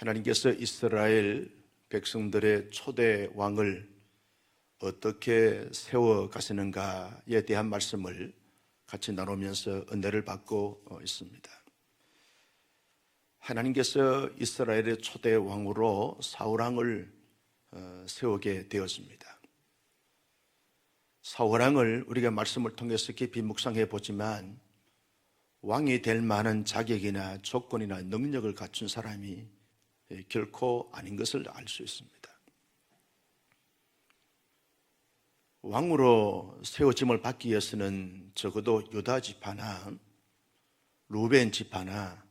하나님께서 이스라엘 백성들의 초대 왕을 어떻게 세워 가시는가에 대한 말씀을 같이 나누면서 은혜를 받고 있습니다. 하나님께서 이스라엘의 초대 왕으로 사울왕을 세우게 되었습니다. 사울왕을 우리가 말씀을 통해서 깊이 묵상해 보지만 왕이 될 만한 자격이나 조건이나 능력을 갖춘 사람이 결코 아닌 것을 알 수 있습니다. 왕으로 세워짐을 받기 위해서는 적어도 유다 지파나 루벤 지파나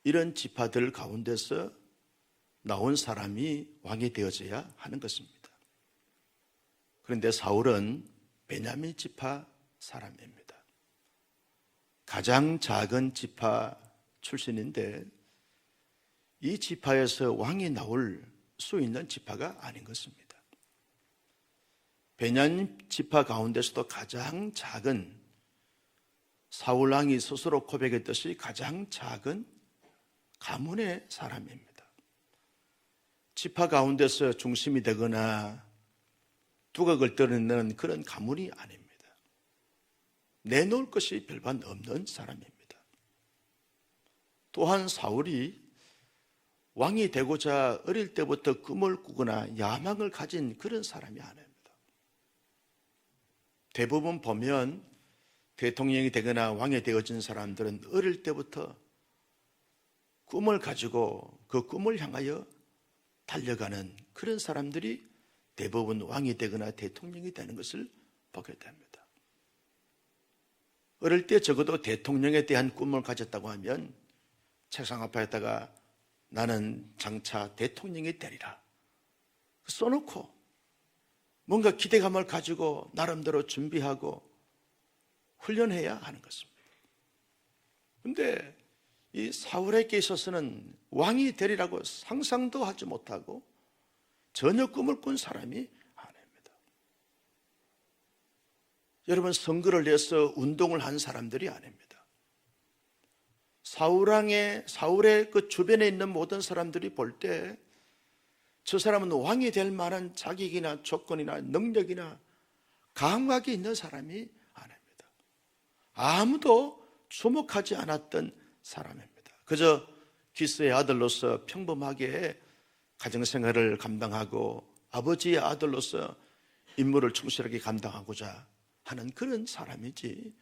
이런 지파들 가운데서 나온 사람이 왕이 되어져야 하는 것입니다. 그런데 사울은 베냐민 지파 사람입니다. 가장 작은 지파 출신인데 이 지파에서 왕이 나올 수 있는 지파가 아닌 것입니다. 베냐민 지파 가운데서도 가장 작은, 사울 왕이 스스로 고백했듯이 가장 작은 가문의 사람입니다. 지파 가운데서 중심이 되거나 두각을 드러내는 그런 가문이 아닙니다. 내놓을 것이 별반 없는 사람입니다. 또한 사울이 왕이 되고자 어릴 때부터 꿈을 꾸거나 야망을 가진 그런 사람이 아닙니다. 대부분 보면 대통령이 되거나 왕이 되어진 사람들은 어릴 때부터 꿈을 가지고 그 꿈을 향하여 달려가는 그런 사람들이 대부분 왕이 되거나 대통령이 되는 것을 보게 됩니다. 어릴 때 적어도 대통령에 대한 꿈을 가졌다고 하면 책상 앞에다가 나는 장차 대통령이 되리라 써놓고 뭔가 기대감을 가지고 나름대로 준비하고 훈련해야 하는 것입니다. 그런데 이 사울에게 있어서는 왕이 되리라고 상상도 하지 못하고 전혀 꿈을 꾼 사람이 아닙니다. 여러분, 선거를 내서 운동을 한 사람들이 아닙니다. 사울의 그 주변에 있는 모든 사람들이 볼 때 저 사람은 왕이 될 만한 자격이나 조건이나 능력이나 감각이 있는 사람이 아닙니다. 아무도 주목하지 않았던 사람입니다. 그저 기스의 아들로서 평범하게 가정생활을 감당하고 아버지의 아들로서 임무를 충실하게 감당하고자 하는 그런 사람이지,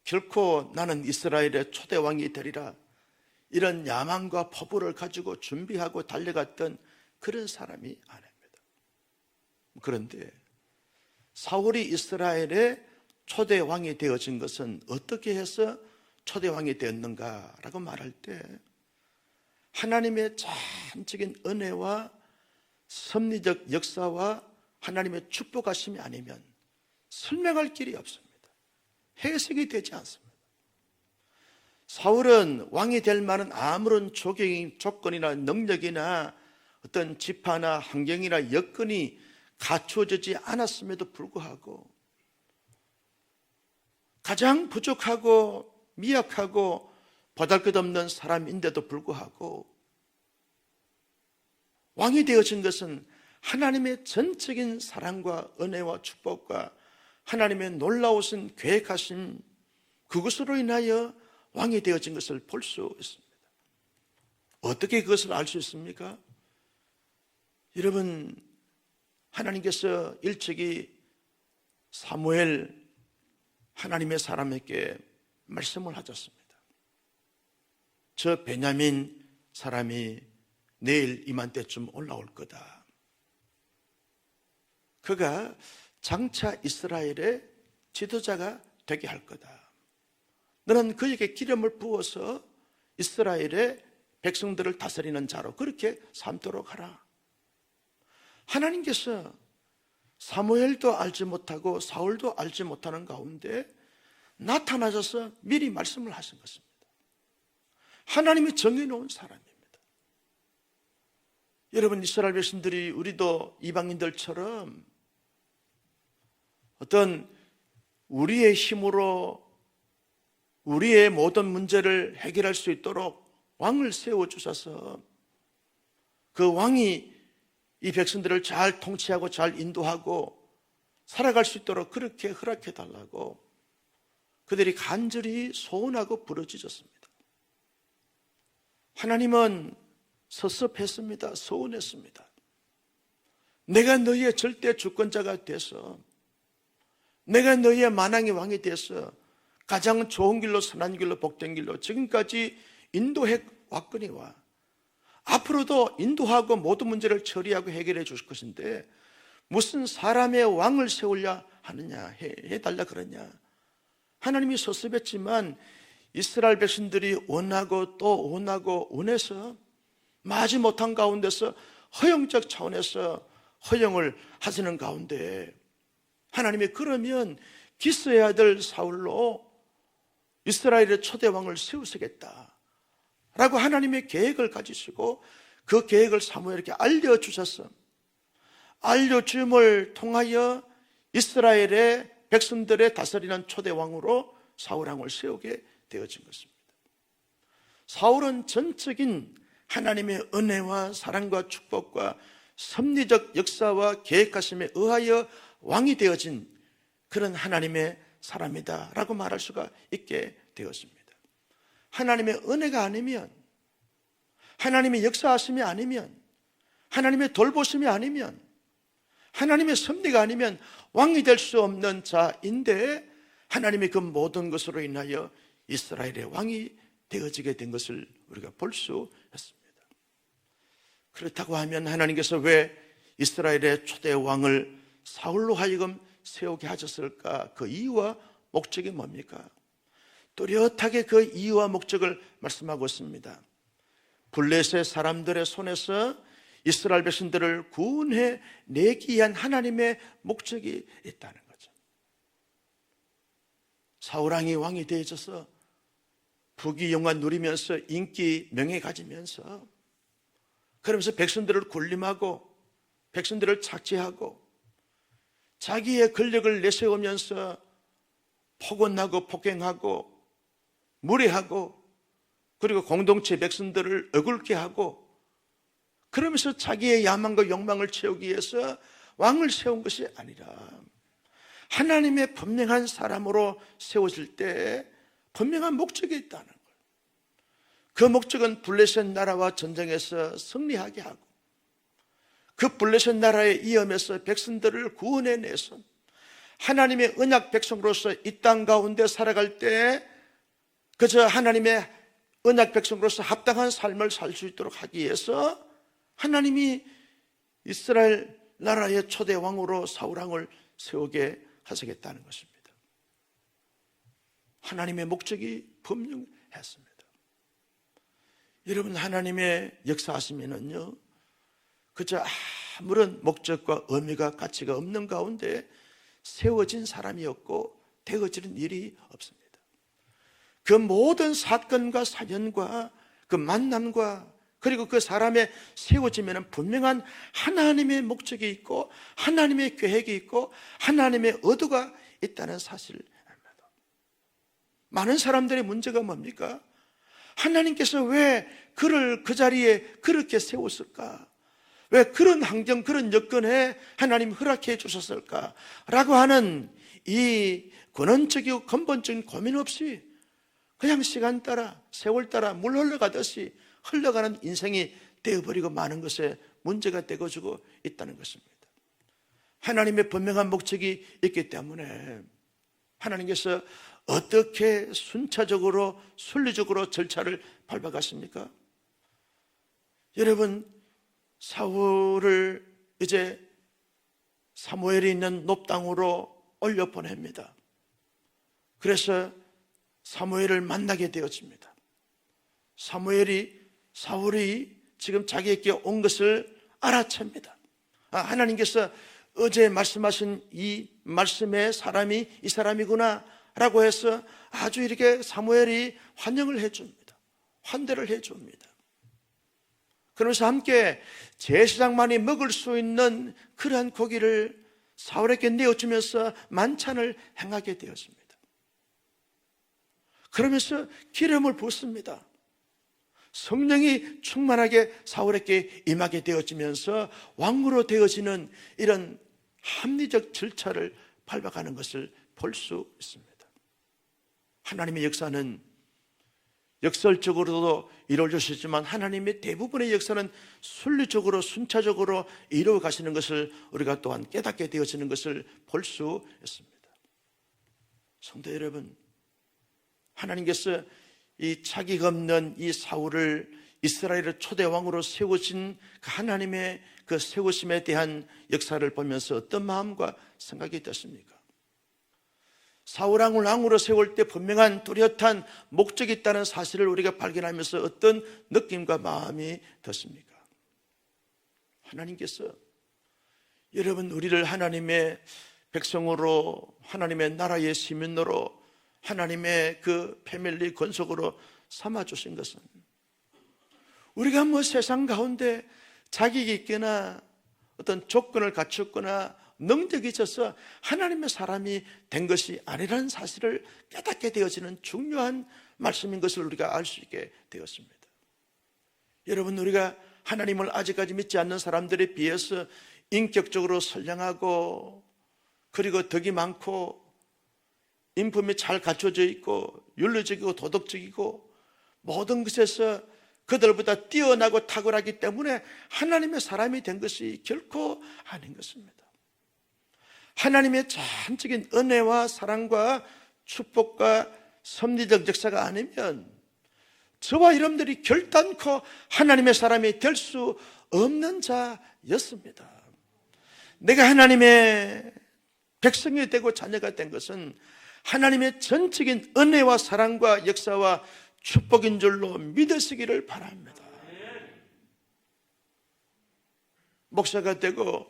결코 나는 이스라엘의 초대왕이 되리라 이런 야망과 포부를 가지고 준비하고 달려갔던 그런 사람이 아닙니다. 그런데 사울이 이스라엘의 초대왕이 되어진 것은 어떻게 해서 초대왕이 되었는가라고 말할 때 하나님의 전적인 은혜와 섭리적 역사와 하나님의 축복하심이 아니면 설명할 길이 없습니다. 해석이 되지 않습니다. 사울은 왕이 될 만한 아무런 조건이나 능력이나 어떤 지파나 환경이나 여건이 갖추어지지 않았음에도 불구하고 가장 부족하고 미약하고 보잘것없는 사람인데도 불구하고 왕이 되어진 것은 하나님의 전적인 사랑과 은혜와 축복과 하나님의 놀라우신 계획하신 그것으로 인하여 왕이 되어진 것을 볼 수 있습니다. 어떻게 그것을 알 수 있습니까? 여러분, 하나님께서 일찍이 사무엘 하나님의 사람에게 말씀을 하셨습니다. 저 베냐민 사람이 내일 이맘때쯤 올라올 거다. 그가 장차 이스라엘의 지도자가 되게 할 거다. 너는 그에게 기름을 부어서 이스라엘의 백성들을 다스리는 자로 그렇게 삼도록 하라. 하나님께서 사무엘도 알지 못하고 사울도 알지 못하는 가운데 나타나셔서 미리 말씀을 하신 것입니다. 하나님이 정해놓은 사람입니다. 여러분, 이스라엘 백성들이 우리도 이방인들처럼 어떤 우리의 힘으로 우리의 모든 문제를 해결할 수 있도록 왕을 세워주셔서 그 왕이 이 백성들을 잘 통치하고 잘 인도하고 살아갈 수 있도록 그렇게 허락해 달라고 그들이 간절히 소원하고 부르짖었습니다. 하나님은 섭섭했습니다. 서운했습니다. 내가 너희의 절대 주권자가 돼서, 내가 너희의 만왕의 왕이 돼서 가장 좋은 길로, 선한 길로, 복된 길로 지금까지 인도해 왔거니와 앞으로도 인도하고 모든 문제를 처리하고 해결해 주실 것인데 무슨 사람의 왕을 세우려 하느냐, 해달라 그러냐. 하나님이 섭섭했지만 이스라엘 백성들이 원하고 또 원하고 원해서 마지 못한 가운데서 허용적 차원에서 허용을 하시는 가운데 하나님이 그러면 기스의 아들 사울로 이스라엘의 초대 왕을 세우시겠다 라고 하나님의 계획을 가지시고 그 계획을 사무엘에게 알려주셔서 알려줌을 통하여 이스라엘의 백성들의 다스리는 초대 왕으로 사울 왕을 세우게 되어진 것입니다. 사울은 전적인 하나님의 은혜와 사랑과 축복과 섭리적 역사와 계획하심에 의하여 왕이 되어진 그런 하나님의 사람이다 라고 말할 수가 있게 되었습니다. 하나님의 은혜가 아니면, 하나님의 역사하심이 아니면, 하나님의 돌보심이 아니면, 하나님의 섭리가 아니면 왕이 될 수 없는 자인데 하나님이 그 모든 것으로 인하여 이스라엘의 왕이 되어지게 된 것을 우리가 볼 수 있습니다. 그렇다고 하면 하나님께서 왜 이스라엘의 초대 왕을 사울로 하여금 세우게 하셨을까? 그 이유와 목적이 뭡니까? 뚜렷하게 그 이유와 목적을 말씀하고 있습니다. 블레셋 사람들의 손에서 이스라엘 백성들을 구원해 내기 위한 하나님의 목적이 있다는 거죠. 사울왕이 왕이 되어져서 부귀영화 누리면서 인기 명예 가지면서 그러면서 백성들을 군림하고 백성들을 착취하고 자기의 권력을 내세우면서 폭언하고 폭행하고 무례하고 그리고 공동체 백성들을 억울케 하고 그러면서 자기의 야망과 욕망을 채우기 위해서 왕을 세운 것이 아니라 하나님의 분명한 사람으로 세워질 때 분명한 목적이 있다는 걸. 그 목적은 블레셋 나라와 전쟁에서 승리하게 하고 그 블레셋 나라의 위험에서 백성들을 구원해내서 하나님의 언약 백성으로서 이 땅 가운데 살아갈 때 그저 하나님의 언약 백성으로서 합당한 삶을 살 수 있도록 하기 위해서 하나님이 이스라엘 나라의 초대 왕으로 사울 왕을 세우게 하시겠다는 것입니다. 하나님의 목적이 분명했습니다. 여러분, 하나님의 역사하시면은요 그저 아무런 목적과 의미가 가치가 없는 가운데 세워진 사람이었고 되어지는 일이 없습니다. 그 모든 사건과 사연과 그 만남과 그리고 그 사람의 세워지면 분명한 하나님의 목적이 있고 하나님의 계획이 있고 하나님의 의도가 있다는 사실입니다. 많은 사람들의 문제가 뭡니까? 하나님께서 왜 그를 그 자리에 그렇게 세웠을까? 왜 그런 환경, 그런 여건에 하나님 허락해 주셨을까? 라고 하는 이 근원적이고 근본적인 고민 없이 그냥 시간 따라 세월 따라 물 흘러가듯이 흘러가는 인생이 되어버리고 많은 것에 문제가 되어지고 있다는 것입니다. 하나님의 분명한 목적이 있기 때문에 하나님께서 어떻게 순차적으로 순리적으로 절차를 밟아갔습니까? 여러분, 사울을 이제 사무엘이 있는 높당으로 올려보냅니다. 그래서 사무엘을 만나게 되어집니다. 사울이 지금 자기에게 온 것을 알아챕니다. 하나님께서 어제 말씀하신 이 말씀의 사람이 이 사람이구나 라고 해서 아주 이렇게 사무엘이 환영을 해줍니다. 환대를 해줍니다. 그러면서 함께 제사장만이 먹을 수 있는 그러한 고기를 사울에게 내어주면서 만찬을 행하게 되었습니다. 그러면서 기름을 붓습니다. 성령이 충만하게 사울에게 임하게 되어지면서 왕으로 되어지는 이런 합리적 절차를 밟아가는 것을 볼 수 있습니다. 하나님의 역사는 역설적으로도 이루어지지만 하나님의 대부분의 역사는 순리적으로 순차적으로 이루어 가시는 것을 우리가 또한 깨닫게 되어지는 것을 볼 수 있습니다. 성도 여러분, 하나님께서 이 차기가 없는 이 사울을 이스라엘의 초대왕으로 세우신 그 하나님의 그 세우심에 대한 역사를 보면서 어떤 마음과 생각이 드십니까? 사울왕을 왕으로 세울 때 분명한 뚜렷한 목적이 있다는 사실을 우리가 발견하면서 어떤 느낌과 마음이 드십니까? 하나님께서 여러분 우리를 하나님의 백성으로, 하나님의 나라의 시민으로, 하나님의 그 패밀리 권속으로 삼아주신 것은 우리가 뭐 세상 가운데 자격이 있거나 어떤 조건을 갖췄거나 능력이 있어서 하나님의 사람이 된 것이 아니라는 사실을 깨닫게 되어지는 중요한 말씀인 것을 우리가 알 수 있게 되었습니다. 여러분, 우리가 하나님을 아직까지 믿지 않는 사람들에 비해서 인격적으로 선량하고 그리고 덕이 많고 인품이 잘 갖춰져 있고 윤리적이고 도덕적이고 모든 것에서 그들보다 뛰어나고 탁월하기 때문에 하나님의 사람이 된 것이 결코 아닌 것입니다. 하나님의 전적인 은혜와 사랑과 축복과 섭리적 역사가 아니면 저와 여러분들이 결단코 하나님의 사람이 될 수 없는 자였습니다. 내가 하나님의 백성이 되고 자녀가 된 것은 하나님의 전적인 은혜와 사랑과 역사와 축복인 줄로 믿으시기를 바랍니다. 목사가 되고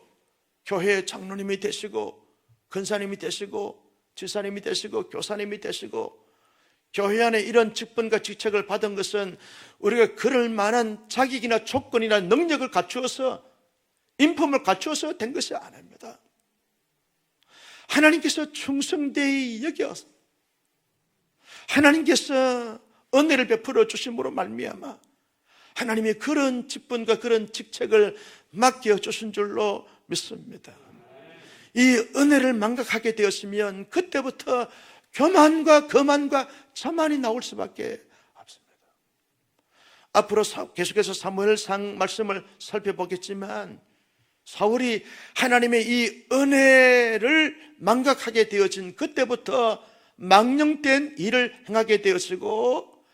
교회의 장로님이 되시고 근사님이 되시고 지사님이 되시고 교사님이 되시고 교회 안에 이런 직분과 직책을 받은 것은 우리가 그럴 만한 자격이나 조건이나 능력을 갖추어서 인품을 갖추어서 된 것이 아닙니다. 하나님께서 충성되이 여겨서 하나님께서 은혜를 베풀어 주심으로 말미암아 하나님이 그런 직분과 그런 직책을 맡겨주신 줄로 믿습니다. 이 은혜를 망각하게 되었으면 그때부터 교만과 거만과 자만이 나올 수밖에 없습니다. 앞으로 계속해서 사무엘상 말씀을 살펴보겠지만 사울이 하나님의 이 은혜를 망각하게 되어진 그때부터 망령된 일을 행하게 되었고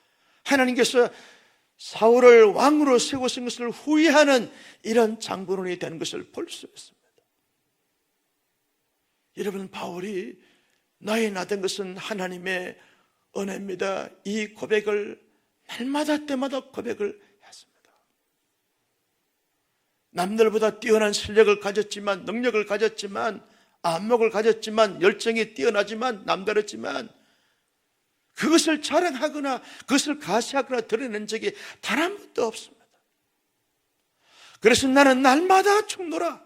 하나님께서 사울을 왕으로 세우신 것을 후회하는 이런 장본인이 되는 것을 볼 수 있습니다. 여러분, 바울이 나의 나된 것은 하나님의 은혜입니다. 이 고백을 날마다 때마다 고백을 했습니다. 남들보다 뛰어난 실력을 가졌지만, 능력을 가졌지만, 안목을 가졌지만, 열정이 뛰어나지만, 남다르지만 그것을 자랑하거나 그것을 가시하거나 드러낸 적이 단 한 번도 없습니다. 그래서 나는 날마다 죽노라.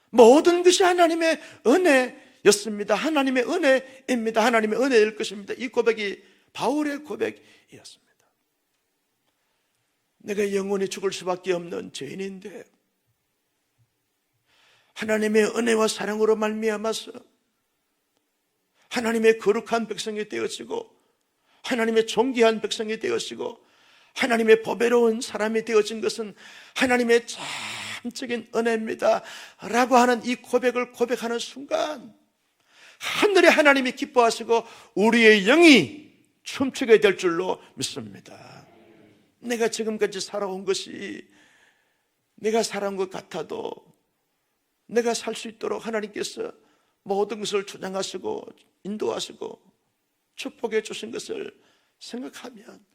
모든 것이 하나님의 은혜였습니다. 하나님의 은혜입니다. 하나님의 은혜일 것입니다. 이 고백이 바울의 고백이었습니다. 내가 영원히 죽을 수밖에 없는 죄인인데 하나님의 은혜와 사랑으로 말미암아서 하나님의 거룩한 백성이 되어지고 하나님의 존귀한 백성이 되어지고 하나님의 보배로운 사람이 되어진 것은 하나님의 전적인 은혜입니다 라고 하는 이 고백을 고백하는 순간 하늘의 하나님이 기뻐하시고 우리의 영이 춤추게 될 줄로 믿습니다. 내가 지금까지 살아온 것이 내가 살아온 것 같아도 내가 살 수 있도록 하나님께서 모든 것을 주장하시고 인도하시고 축복해 주신 것을 생각하면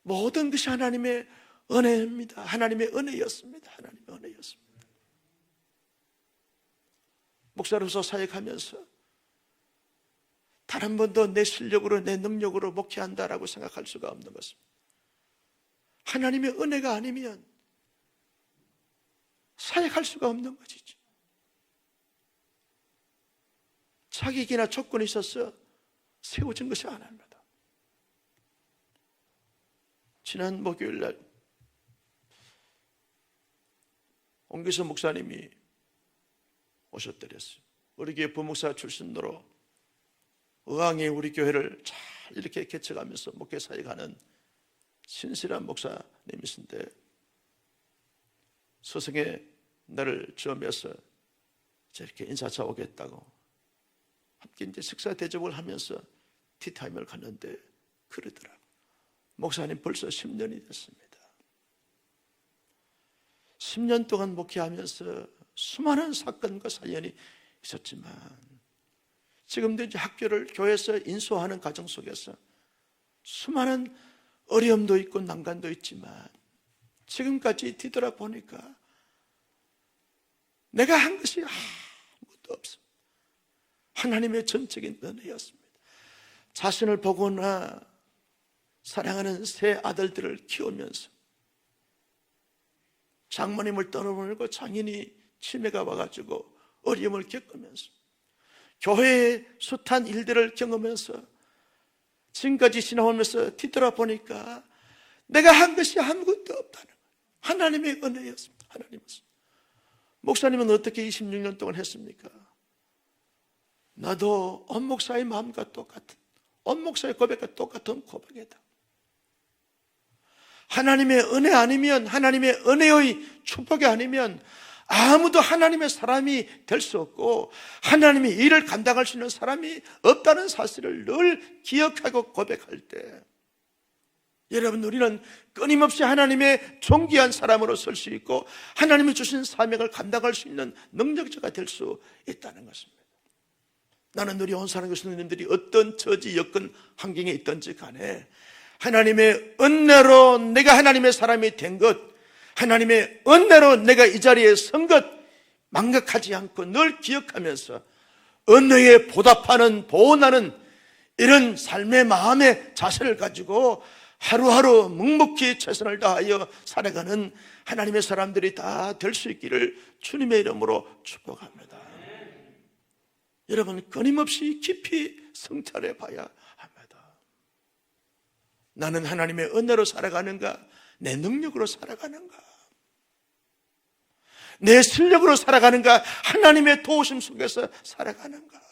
모든 것이 하나님의 은혜입니다. 하나님의 은혜였습니다. 하나님의 은혜였습니다. 목사로서 사역하면서 단 한 번도 내 실력으로 내 능력으로 목회한다라고 생각할 수가 없는 것입니다. 하나님의 은혜가 아니면 사역할 수가 없는 것이지. 자격이나 조건이 있어서 세워진 것이 아닙니다. 지난 목요일 날 옹기서 목사님이 오셨더랬어요. 우리 교회 부목사 출신으로 의왕에 우리 교회를 잘 이렇게 개척하면서 목회 사역하는 신실한 목사님이신데, 스승의 날을 즈음해서 저렇게 인사차 오겠다고 함께 이제 식사 대접을 하면서 티타임을 갔는데 그러더라고요. 목사님 벌써 10년이 됐습니다. 10년 동안 목회하면서 수많은 사건과 사연이 있었지만, 지금도 이제 학교를 교회에서 인수하는 과정 속에서 수많은 어려움도 있고 난관도 있지만, 지금까지 뒤돌아보니까 내가 한 것이 아무것도 없습니다. 하나님의 전적인 은혜였습니다. 자신을 보거나 사랑하는 세 아들들을 키우면서 장모님을 떠나보내고 장인이 치매가 와가지고 어려움을 겪으면서 교회의 숱한 일들을 경험하면서 지금까지 지나오면서 뒤돌아보니까 내가 한 것이 아무것도 없다는 거예요. 하나님의 은혜였습니다. 하나님이었습니다. 목사님은 어떻게 26년 동안 했습니까? 나도 엄 목사의 마음과 똑같은, 엄 목사의 고백과 똑같은 고백이다. 하나님의 은혜 아니면, 하나님의 은혜의 축복이 아니면 아무도 하나님의 사람이 될 수 없고 하나님의 일을 감당할 수 있는 사람이 없다는 사실을 늘 기억하고 고백할 때, 여러분, 우리는 끊임없이 하나님의 존귀한 사람으로 설 수 있고 하나님이 주신 사명을 감당할 수 있는 능력자가 될 수 있다는 것입니다. 나는 우리 온사랑교회 성도님들이 어떤 처지, 여건, 환경에 있든지 간에 하나님의 은혜로 내가 하나님의 사람이 된 것, 하나님의 은혜로 내가 이 자리에 선 것 망각하지 않고 늘 기억하면서 은혜에 보답하는, 보온하는 이런 삶의 마음의 자세를 가지고 하루하루 묵묵히 최선을 다하여 살아가는 하나님의 사람들이 다 될 수 있기를 주님의 이름으로 축복합니다. 여러분, 끊임없이 깊이 성찰해 봐야 합니다. 나는 하나님의 은혜로 살아가는가? 내 능력으로 살아가는가? 내 실력으로 살아가는가? 하나님의 도우심 속에서 살아가는가?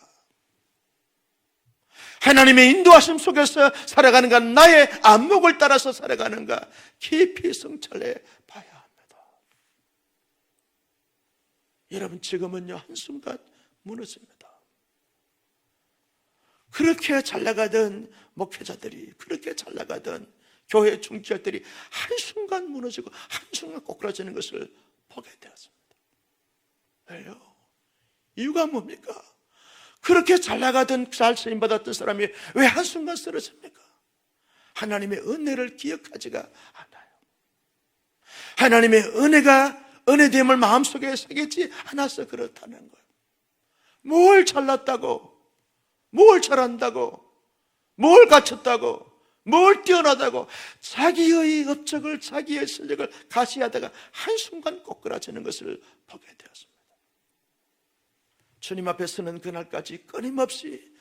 하나님의 인도하심 속에서 살아가는가? 나의 안목을 따라서 살아가는가? 깊이 성찰해 봐야 합니다. 여러분, 지금은요, 한순간 무너집니다. 그렇게 잘 나가던 목회자들이, 그렇게 잘 나가던 교회 중직자들이 한순간 무너지고 한순간 꼬꾸라지는 것을 보게 되었습니다. 왜요? 이유가 뭡니까? 그렇게 잘 나가던, 잘 쓰임받았던 사람이 왜 한순간 쓰러집니까? 하나님의 은혜를 기억하지가 않아요. 하나님의 은혜됨을 마음속에 새기지 않아서 그렇다는 거예요. 뭘 잘났다고, 뭘 잘한다고, 뭘 갖췄다고, 뭘 뛰어나다고 자기의 업적을, 자기의 실력을 가시하다가 한순간 꼬꾸라지는 것을 보게 되었습니다. 주님 앞에 서는 그날까지 끊임없이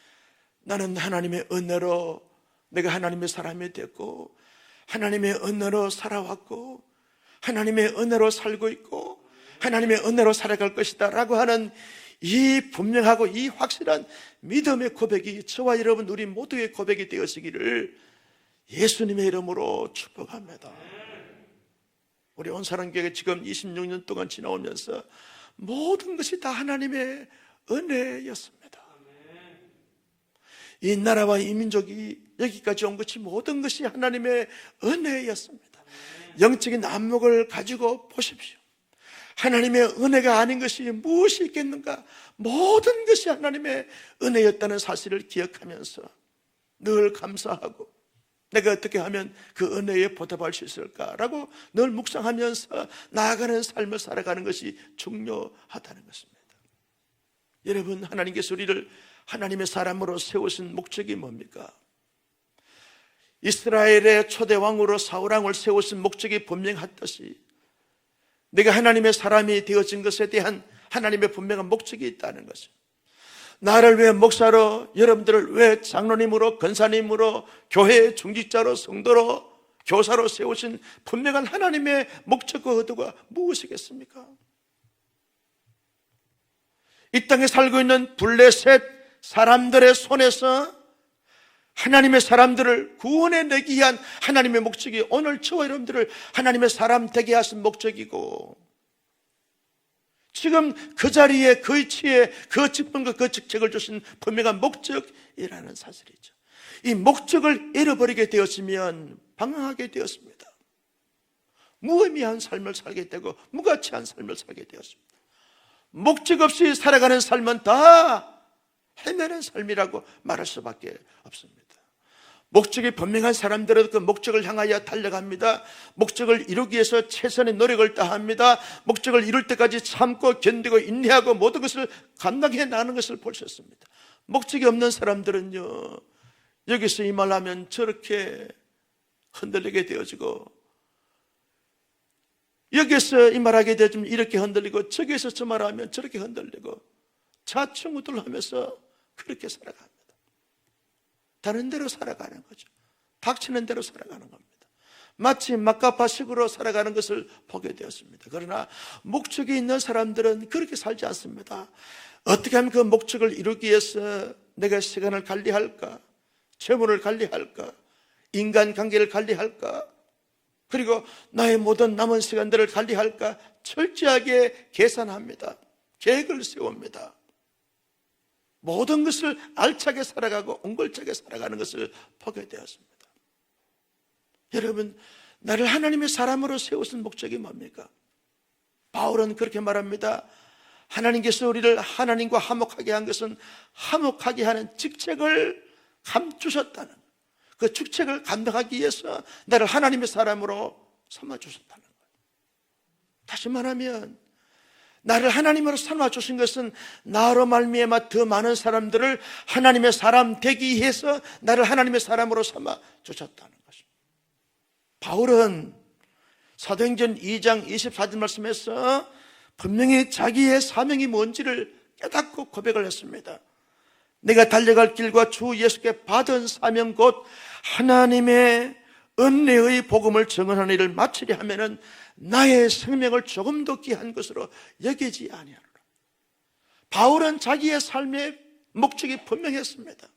나는 하나님의 은혜로 내가 하나님의 사람이 됐고 하나님의 은혜로 살아왔고 하나님의 은혜로 살고 있고 하나님의 은혜로 살아갈 것이다 라고 하는 이 분명하고 이 확실한 믿음의 고백이 저와 여러분 우리 모두의 고백이 되어지기를 예수님의 이름으로 축복합니다. 우리 온사랑교회 지금 26년 동안 지나오면서 모든 것이 다 하나님의 은혜였습니다. 이 나라와 이 민족이 여기까지 온 것이 모든 것이 하나님의 은혜였습니다. 영적인 안목을 가지고 보십시오. 하나님의 은혜가 아닌 것이 무엇이 있겠는가? 모든 것이 하나님의 은혜였다는 사실을 기억하면서 늘 감사하고 내가 어떻게 하면 그 은혜에 보답할 수 있을까라고 늘 묵상하면서 나아가는 삶을 살아가는 것이 중요하다는 것입니다. 여러분, 하나님께서 우리를 하나님의 사람으로 세우신 목적이 뭡니까? 이스라엘의 초대 왕으로 사울왕을 세우신 목적이 분명했듯이 내가 하나님의 사람이 되어진 것에 대한 하나님의 분명한 목적이 있다는 것이죠. 나를 왜 목사로, 여러분들을 왜 장로님으로, 권사님으로, 교회의 중직자로, 성도로 교사로 세우신 분명한 하나님의 목적과 의도가 무엇이겠습니까? 이 땅에 살고 있는 블레셋 사람들의 손에서 하나님의 사람들을 구원해내기 위한 하나님의 목적이 오늘 저와 여러분들을 하나님의 사람 되게 하신 목적이고, 지금 그 자리에, 그 위치에, 그 직분과 그 직책을 주신 분명한 목적이라는 사실이죠. 이 목적을 잃어버리게 되었으면 방황하게 되었습니다. 무의미한 삶을 살게 되고 무가치한 삶을 살게 되었습니다. 목적 없이 살아가는 삶은 다 헤매는 삶이라고 말할 수밖에 없습니다. 목적이 분명한 사람들은 그 목적을 향하여 달려갑니다. 목적을 이루기 위해서 최선의 노력을 다합니다. 목적을 이룰 때까지 참고 견디고 인내하고 모든 것을 감당해 나가는 것을 볼 수 있습니다. 목적이 없는 사람들은요, 여기서 이 말하면 저렇게 흔들리게 되어지고, 여기서 이 말하게 되어지면 이렇게 흔들리고, 저기서 저 말하면 저렇게 흔들리고, 좌충우돌하면서 그렇게 살아갑니다. 다른 대로 살아가는 거죠. 닥치는 대로 살아가는 겁니다. 마치 막가파식으로 살아가는 것을 보게 되었습니다. 그러나 목적이 있는 사람들은 그렇게 살지 않습니다. 어떻게 하면 그 목적을 이루기 위해서 내가 시간을 관리할까, 재물을 관리할까, 인간관계를 관리할까, 그리고 나의 모든 남은 시간들을 관리할까 철저하게 계산합니다. 계획을 세웁니다. 모든 것을 알차게 살아가고 옹골차게 살아가는 것을 보게 되었습니다. 여러분, 나를 하나님의 사람으로 세우신 목적이 뭡니까? 바울은 그렇게 말합니다. 하나님께서 우리를 하나님과 화목하게 한 것은 화목하게 하는 직책을 감추셨다는, 그 직책을 감당하기 위해서 나를 하나님의 사람으로 삼아주셨다는 거예요. 다시 말하면 나를 하나님으로 삼아주신 것은 나로 말미암아 더 많은 사람들을 하나님의 사람 되기 위해서 나를 하나님의 사람으로 삼아주셨다는 것입니다. 바울은 사도행전 2장 24절 말씀에서 분명히 자기의 사명이 뭔지를 깨닫고 고백을 했습니다. 내가 달려갈 길과 주 예수께 받은 사명 곧 하나님의 은혜의 복음을 증언하는 일을 마치려 하면은 나의 생명을 조금도 귀한 것으로 여기지 아니하노라. 바울은 자기의 삶의 목적이 분명했습니다.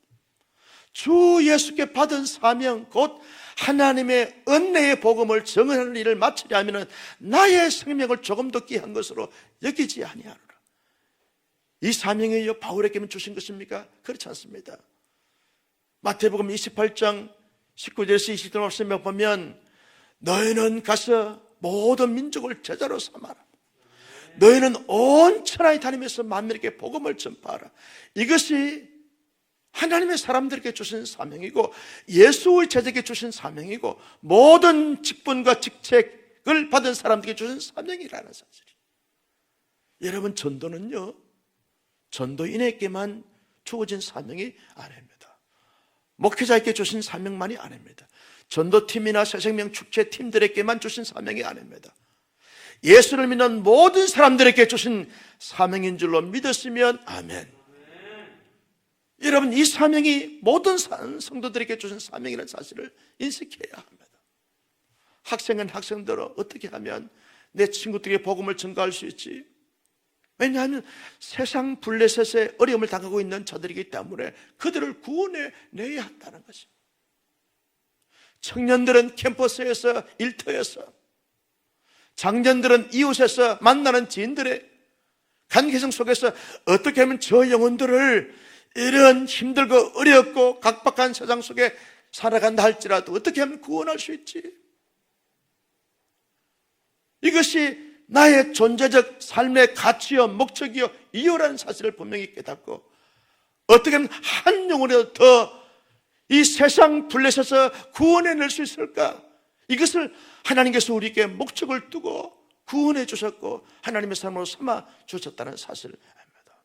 주 예수께 받은 사명 곧 하나님의 은혜의 복음을 증언하는 일을 마치려 하면은 나의 생명을 조금도 귀한 것으로 여기지 아니하노라. 이 사명이 바울에게만 주신 것입니까? 그렇지 않습니다. 마태복음 28장 19절에서 20절 말씀에 보면 너희는 가서 모든 민족을 제자로 삼아라. 너희는 온 천하에 다니면서 만민에게 복음을 전파하라. 이것이 하나님의 사람들에게 주신 사명이고 예수의 제자에게 주신 사명이고 모든 직분과 직책을 받은 사람들에게 주신 사명이라는 사실이에요. 여러분, 전도는요, 전도인에게만 주어진 사명이 아닙니다. 목회자에게 주신 사명만이 아닙니다. 전도팀이나 새생명 축제팀들에게만 주신 사명이 아닙니다. 예수를 믿는 모든 사람들에게 주신 사명인 줄로 믿었으면 아멘. 여러분, 이 사명이 모든 성도들에게 주신 사명이라는 사실을 인식해야 합니다. 학생은 학생대로 어떻게 하면 내 친구들에게 복음을 전가할 수 있지? 왜냐하면 세상 블레셋에 어려움을 당하고 있는 자들이기 때문에 그들을 구원해 내야 한다는 것입니다. 청년들은 캠퍼스에서 일터에서, 장년들은 이웃에서 만나는 지인들의 관계성 속에서 어떻게 하면 저 영혼들을 이런 힘들고 어렵고 각박한 세상 속에 살아간다 할지라도 어떻게 하면 구원할 수 있지? 이것이 나의 존재적 삶의 가치요 목적이요 이유라는 사실을 분명히 깨닫고 어떻게 하면 한 영혼이라도 더 이 세상 블레셋에서 구원해낼 수 있을까? 이것을 하나님께서 우리에게 목적을 두고 구원해 주셨고 하나님의 사람으로 삼아 주셨다는 사실을 압니다.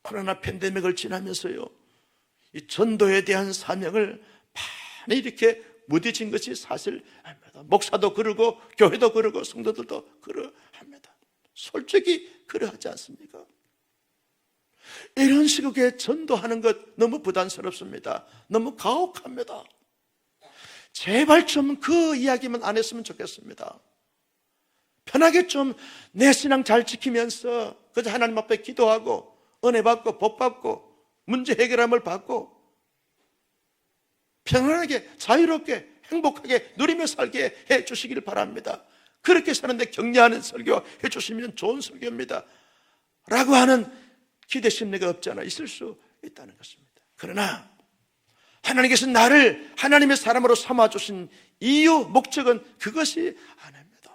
코로나 팬데믹을 지나면서요, 이 전도에 대한 사명을 많이 이렇게 무뎌진 것이 사실입니다. 목사도 그러고 교회도 그러고 성도들도 그러합니다. 솔직히 그러하지 않습니까? 이런 식으로 전도하는 것 너무 부담스럽습니다. 너무 가혹합니다. 제발 좀 그 이야기만 안 했으면 좋겠습니다. 편하게 좀 내 신앙 잘 지키면서 그저 하나님 앞에 기도하고 은혜 받고 복 받고 문제 해결함을 받고 편안하게 자유롭게 행복하게 누리며 살게 해 주시기를 바랍니다. 그렇게 사는데 격려하는 설교 해 주시면 좋은 설교입니다 라고 하는 기대 심리가 없지 않아 있을 수 있다는 것입니다. 그러나 하나님께서 나를 하나님의 사람으로 삼아주신 이유, 목적은 그것이 아닙니다.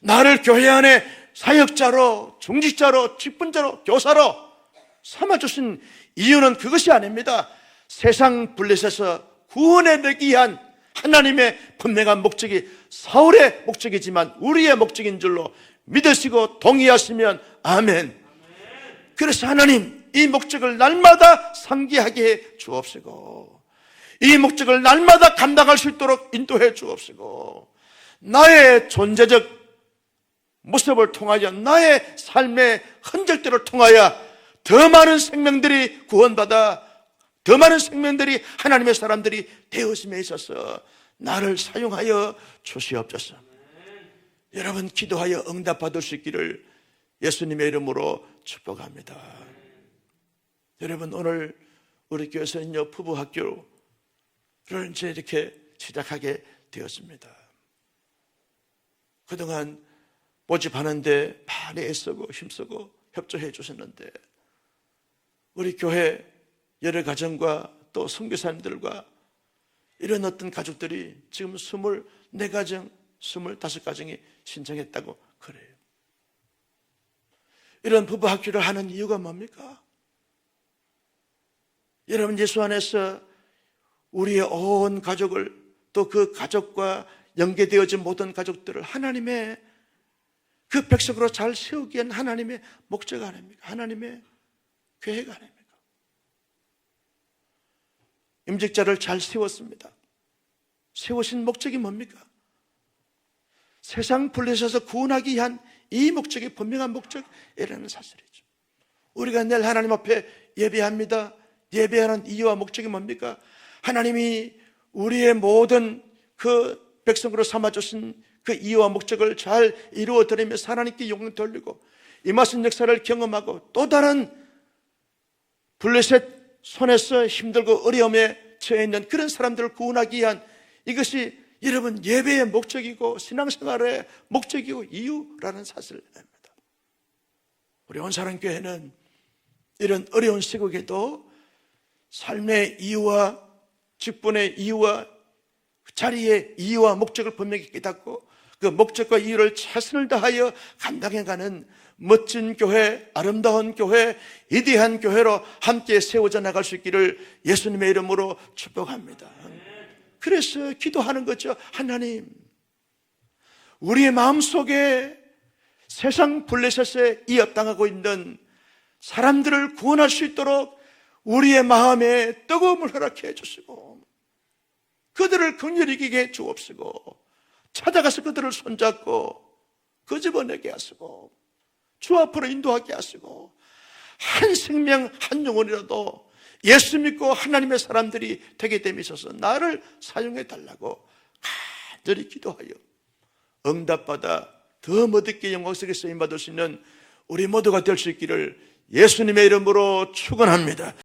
나를 교회 안에 사역자로, 중직자로, 직분자로, 교사로 삼아주신 이유는 그것이 아닙니다. 세상 블레셋에서 구원해내기 위한 하나님의 분명한 목적이 사울의 목적이지만 우리의 목적인 줄로 믿으시고 동의하시면 아멘. 그래서 하나님, 이 목적을 날마다 상기하게 해 주옵시고 이 목적을 날마다 감당할 수 있도록 인도해 주옵시고 나의 존재적 모습을 통하여 나의 삶의 흔적들을 통하여 더 많은 생명들이 구원받아 더 많은 생명들이 하나님의 사람들이 되어짐에 있어서 나를 사용하여 주시옵소서. 여러분 기도하여 응답받을 수 있기를 예수님의 이름으로 축복합니다. 여러분 오늘 우리 교회에서는요 부부학교를 이제 이렇게 시작하게 되었습니다. 그동안 모집하는데 많이 애쓰고 힘쓰고 협조해 주셨는데 우리 교회 여러 가정과 또 선교사님들과 이런 어떤 가족들이 지금 24가정, 25가정이 신청했다고 그래요. 이런 부부학교를 하는 이유가 뭡니까? 여러분 예수 안에서 우리의 온 가족을 또 그 가족과 연계되어진 모든 가족들을 하나님의 그 백성으로 잘 세우기 위한 하나님의 목적 아닙니까? 하나님의 계획 아닙니까? 임직자를 잘 세웠습니다. 세우신 목적이 뭡니까? 세상 블레셋에서 구원하기 위한 이 목적이 분명한 목적이라는 사실이죠. 우리가 내일 하나님 앞에 예배합니다. 예배하는 이유와 목적이 뭡니까? 하나님이 우리의 모든 그 백성으로 삼아주신 그 이유와 목적을 잘 이루어드리면서 하나님께 영광 돌리고 임하신 역사를 경험하고 또 다른 블레셋 손에서 힘들고 어려움에 처해 있는 그런 사람들을 구원하기 위한 이것이 여러분 예배의 목적이고 신앙생활의 목적이고 이유라는 사실입니다. 우리 온사랑교회는 이런 어려운 시국에도 삶의 이유와 직분의 이유와 자리의 이유와 목적을 분명히 깨닫고 그 목적과 이유를 최선을 다하여 감당해가는 멋진 교회, 아름다운 교회, 위대한 교회로 함께 세워져 나갈 수 있기를 예수님의 이름으로 축복합니다. 그래서 기도하는 거죠. 하나님, 우리의 마음속에 세상 블레셋에 이압당하고 있는 사람들을 구원할 수 있도록 우리의 마음에 뜨거움을 허락해 주시고 그들을 긍휼히 여기게 해 주옵시고 찾아가서 그들을 손잡고 그 집어내게 하시고 주 앞으로 인도하게 하시고 한 생명 한 영혼이라도 예수 믿고 하나님의 사람들이 되게 됨에 있어서 나를 사용해 달라고 간절히 기도하여 응답받아 더 멋있게 영광스럽게 쓰임받을 수 있는 우리 모두가 될 수 있기를 예수님의 이름으로 축원합니다.